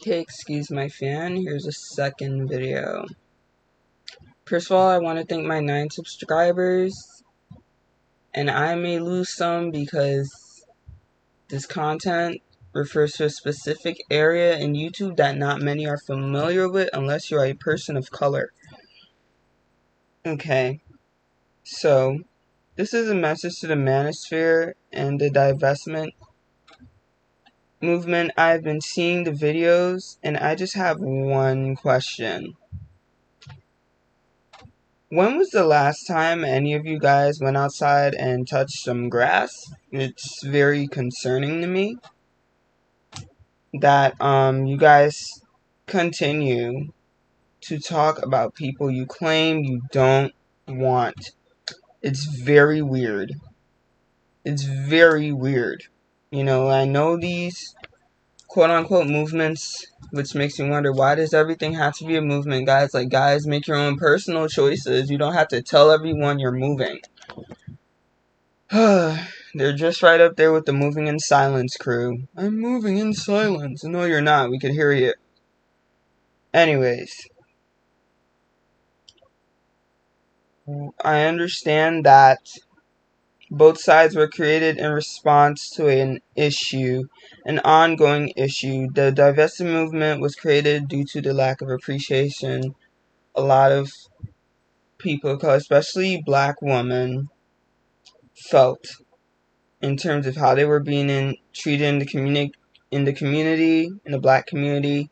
Okay, excuse my fan. Here's a second video. First of all, I want to thank my 9 subscribers. And I may lose some because this content refers to a specific area in YouTube that not many are familiar with unless you're a person of color. Okay, so this is a message to the Manosphere and the Divestment movement. I've been seeing the videos and I just have one question. When was the last time any of you guys went outside and touched some grass? It's very concerning to me that you guys continue to talk about people you claim you don't want. It's very weird. It's very weird. You know, I know these quote-unquote movements, which makes me wonder, why does everything have to be a movement, guys? Like, guys, make your own personal choices. You don't have to tell everyone you're moving. They're just right up there with the moving in silence crew. I'm moving in silence. No, you're not. We could hear you. Anyways, I understand that both sides were created in response to an issue, an ongoing issue. The divestment movement was created due to the lack of appreciation a lot of people, especially black women, felt in terms of how they were being treated in the community, in the black community,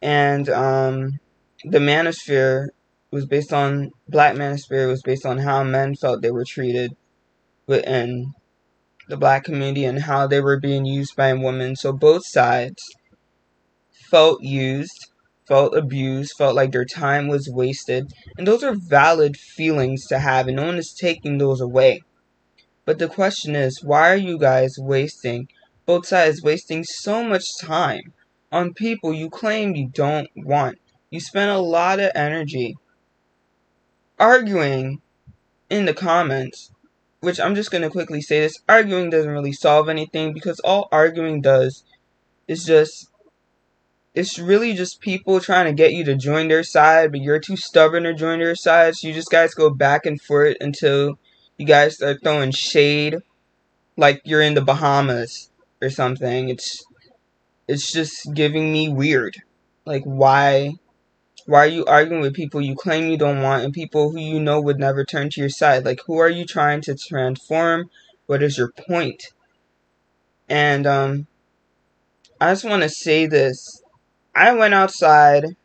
and the Manosphere was based on Black Manosphere was based on how men felt they were treated within the black community and how they were being used by women. So both sides felt used, felt abused, felt like their time was wasted, and those are valid feelings to have, and no one is taking those away. But the question is, why are you guys wasting, both sides wasting so much time on people you claim you don't want? You spend a lot of energy arguing in the comments, which I'm just going to quickly say this. Arguing doesn't really solve anything because all arguing does is it's really just people trying to get you to join their side, but you're too stubborn to join their side, so you just guys go back and forth until you guys start throwing shade like you're in the Bahamas or something. It's just giving me weird. Like, why are you arguing with people you claim you don't want and people who you know would never turn to your side? Like, who are you trying to transform? What is your point? And I just want to say this. I went outside,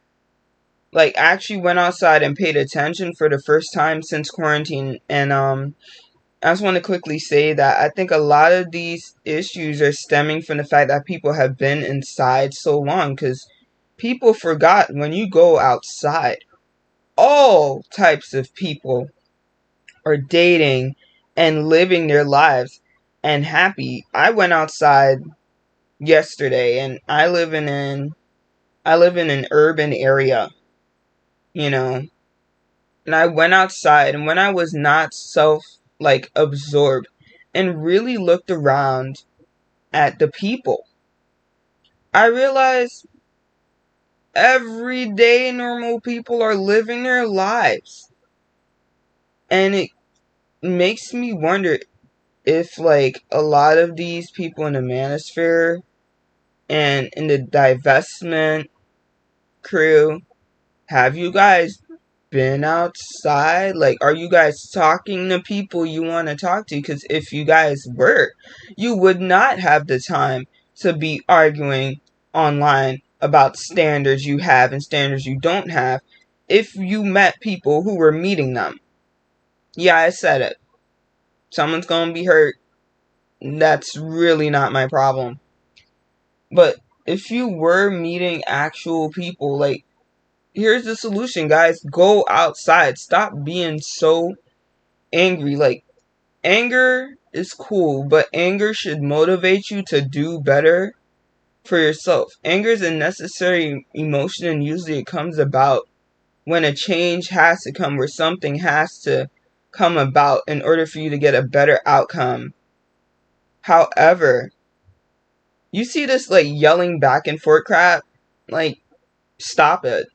like actually went outside and paid attention for the first time since quarantine, and I just want to quickly say that I think a lot of these issues are stemming from the fact that people have been inside so long, because people forgot when you go outside, all types of people are dating and living their lives and happy. I went outside yesterday and I live in an urban area, you know, and I went outside, and when I was not absorbed and really looked around at the people, I realized everyday normal people are living their lives. And it makes me wonder if like a lot of these people in the Manosphere and in the divestment crew, have you guys been outside? Like, are you guys talking to people you want to talk to? Because if you guys were, you would not have the time to be arguing online about standards you have and standards you don't have if you met people who were meeting them. Yeah, I said it. Someone's gonna be hurt. That's really not my problem. But if you were meeting actual people, like, here's the solution, guys. Go outside. Stop being so angry. Like, anger is cool, but anger should motivate you to do better for yourself. Anger is a necessary emotion, and usually it comes about when a change has to come, where something has to come about in order for you to get a better outcome. However, you see this like yelling back and forth crap, Like, stop it.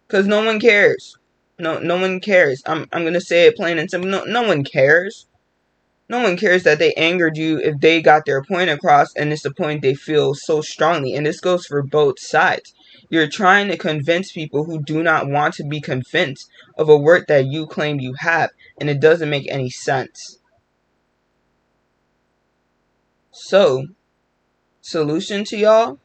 Because no one cares. No one cares. I'm going to say it plain and simple. No one cares. No one cares that they angered you if they got their point across, and it's a point they feel so strongly. And this goes for both sides. You're trying to convince people who do not want to be convinced of a work that you claim you have, and it doesn't make any sense. So, solution to y'all?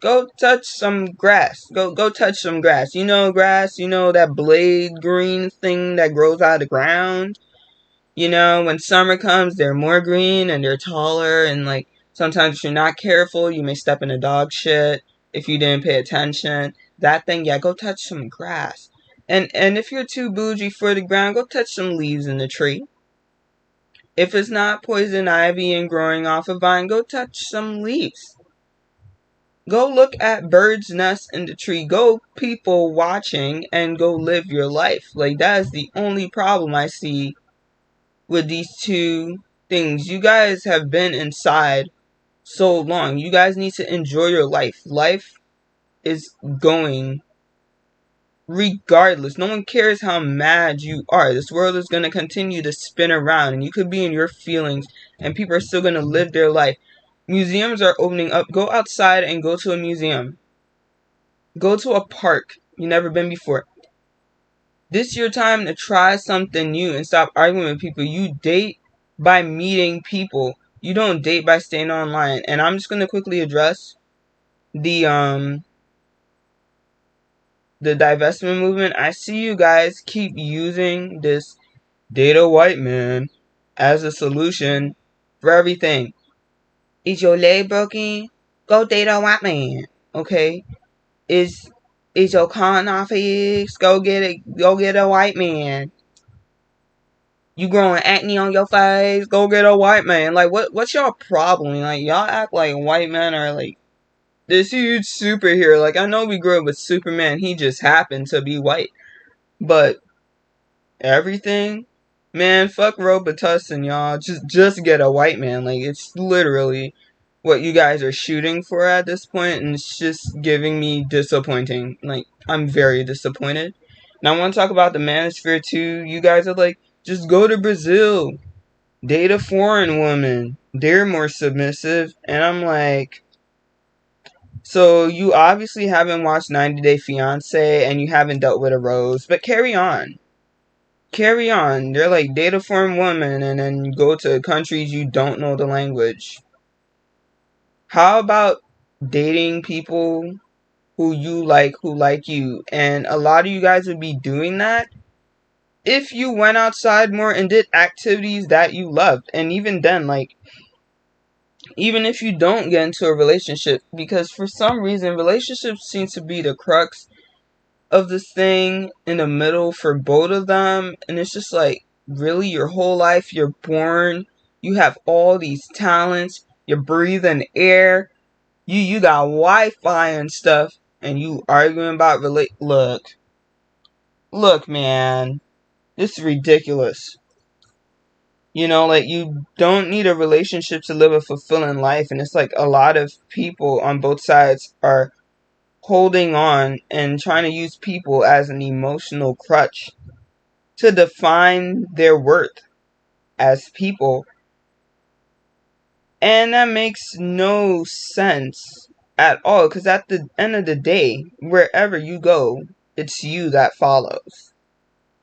Go touch some grass. Go touch some grass. You know grass? You know that blade green thing that grows out of the ground? You know, when summer comes, they're more green and they're taller, and like sometimes if you're not careful, you may step in a dog shit if you didn't pay attention. That thing, yeah, go touch some grass. And if you're too bougie for the ground, go touch some leaves in the tree. If it's not poison ivy and growing off a vine, go touch some leaves. Go look at birds' nests in the tree. Go people watching and go live your life. Like, that is the only problem I see with these two things. You guys have been inside so long. You guys need to enjoy your life. Life is going regardless. No one cares how mad you are. This world is going to continue to spin around, and you could be in your feelings, and people are still going to live their life. Museums are opening up. Go outside and go to a museum. Go to a park you've never been before. This is your time to try something new and stop arguing with people. You date by meeting people. You don't date by staying online. And I'm just going to quickly address the divestment movement. I see you guys keep using this date a white man as a solution for everything. Is your leg broken? Go date a white man. Okay? Is your car not fixed? Go get a white man. You growing acne on your face? Go get a white man. Like, what's your problem? Like, y'all act like white men are like this huge superhero. Like, I know we grew up with Superman. He just happened to be white. But everything, man, fuck Robitussin, y'all. Just get a white man. Like, it's literally what you guys are shooting for at this point, and it's just giving me disappointing. Like, I'm very disappointed. And I want to talk about the Manosphere too. You guys are like, just go to Brazil, date a foreign woman. They're more submissive. And I'm like, so you obviously haven't watched 90 Day Fiancé and you haven't dealt with a rose, but carry on. Carry on. They're like, date a foreign woman and then go to countries you don't know the language. How about dating people who like you? And a lot of you guys would be doing that if you went outside more and did activities that you loved. And even then, like, even if you don't get into a relationship, because for some reason relationships seem to be the crux of this thing in the middle for both of them. And it's just like, really, your whole life you're born, you have all these talents, you're breathing air, you got Wi-Fi and stuff, and you arguing about look man, this is ridiculous. You know, like, you don't need a relationship to live a fulfilling life. And it's like a lot of people on both sides are holding on and trying to use people as an emotional crutch to define their worth as people. And that makes no sense at all, because at the end of the day, wherever you go, it's you that follows.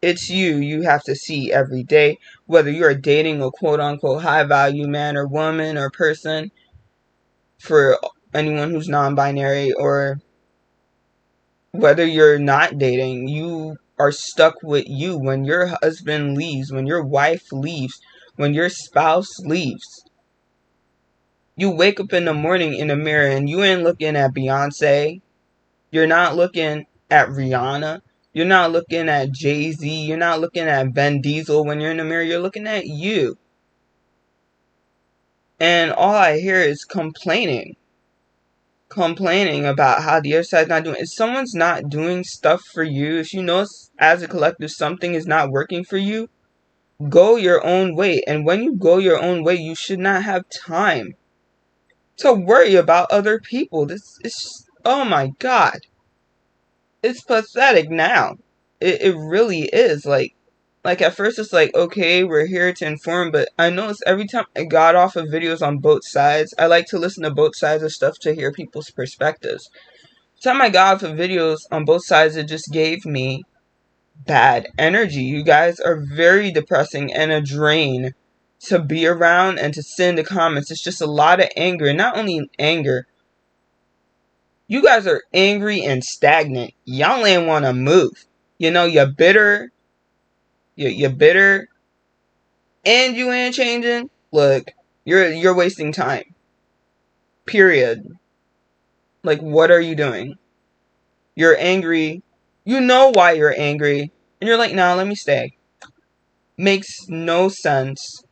It's you have to see every day, whether you're dating a quote-unquote high-value man or woman or person, for anyone who's non-binary, or whether you're not dating. You are stuck with you. When your husband leaves, when your wife leaves, when your spouse leaves, you wake up in the morning in the mirror and you ain't looking at Beyonce. You're not looking at Rihanna. You're not looking at Jay-Z. You're not looking at Vin Diesel when you're in the mirror. You're looking at you. And all I hear is complaining. Complaining about how the other side's not doing. If someone's not doing stuff for you, if you know as a collective something is not working for you, go your own way. And when you go your own way, you should not have time to worry about other people. Oh my god. It's pathetic now. It really is. Like at first it's like, okay, we're here to inform, but I noticed every time I got off of videos on both sides, I like to listen to both sides of stuff to hear people's perspectives. The time I got off of videos on both sides, it just gave me bad energy. You guys are very depressing and a drain to be around and to sit in the comments. It's just a lot of anger. And not only anger, you guys are angry and stagnant. Y'all ain't want to move. You know, you're bitter. You're bitter. And you ain't changing. Look, you're wasting time. Period. Like, what are you doing? You're angry. You know why you're angry. And you're like, nah, let me stay. Makes no sense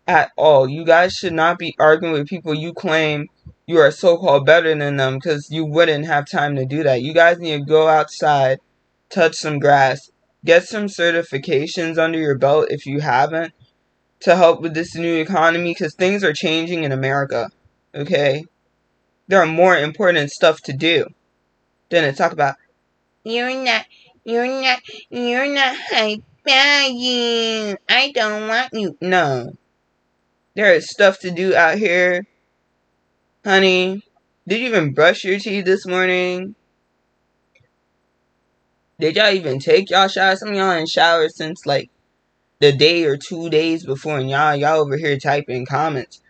at all. You guys should not be arguing with people you claim you are so-called better than them, because you wouldn't have time to do that. You guys need to go outside, touch some grass, get some certifications under your belt if you haven't, to help with this new economy, because things are changing in America. Okay? There are more important stuff to do than to talk about, you're not high value. I don't want you. No. There is stuff to do out here. Honey, did you even brush your teeth this morning? Did y'all even take y'all showers? Some of y'all in showers since like the day or 2 days before, and y'all over here typing comments.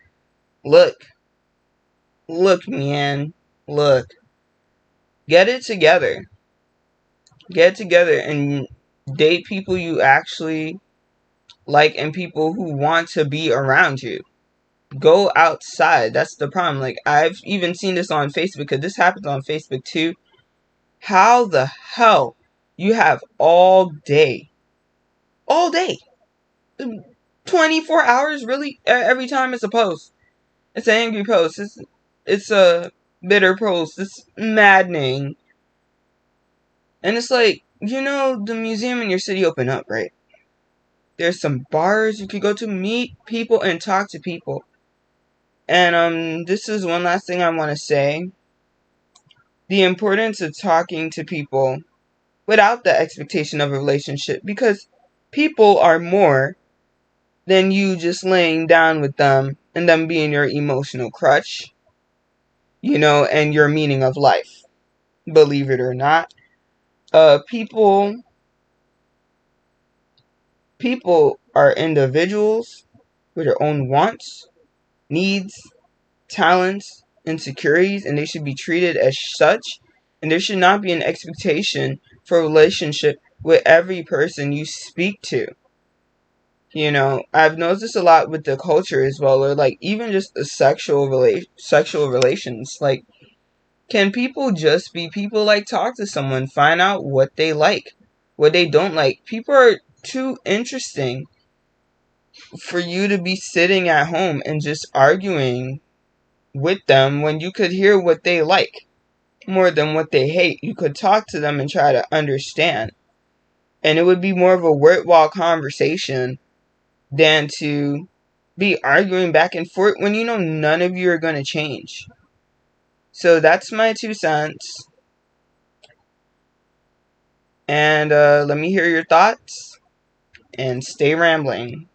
Look, man, look. Get it together. Get together and date people you actually like and people who want to be around you. Go outside. That's the problem. Like, I've even seen this on Facebook, because this happens on Facebook too. How the hell you have all day, 24 hours, really? Every time it's a post, it's an angry post, it's a bitter post, it's maddening. And it's like, you know, the museum in your city opened up, right? There's some bars you could go to, meet people and talk to people. And this is one last thing I want to say. The importance of talking to people without the expectation of a relationship, because people are more than you just laying down with them and them being your emotional crutch, you know, and your meaning of life. Believe it or not, people are individuals with their own wants, needs, talents, insecurities, and they should be treated as such. And there should not be an expectation for a relationship with every person you speak to. You know, I've noticed this a lot with the culture as well, or like even just the sexual relations. Like, can people just be people? Like, talk to someone, find out what they like, what they don't like. People are too interesting for you to be sitting at home and just arguing with them when you could hear what they like more than what they hate. You could talk to them and try to understand, and it would be more of a worthwhile conversation than to be arguing back and forth when you know none of you are going to change. So that's my 2 cents. And let me hear your thoughts, and stay rambling.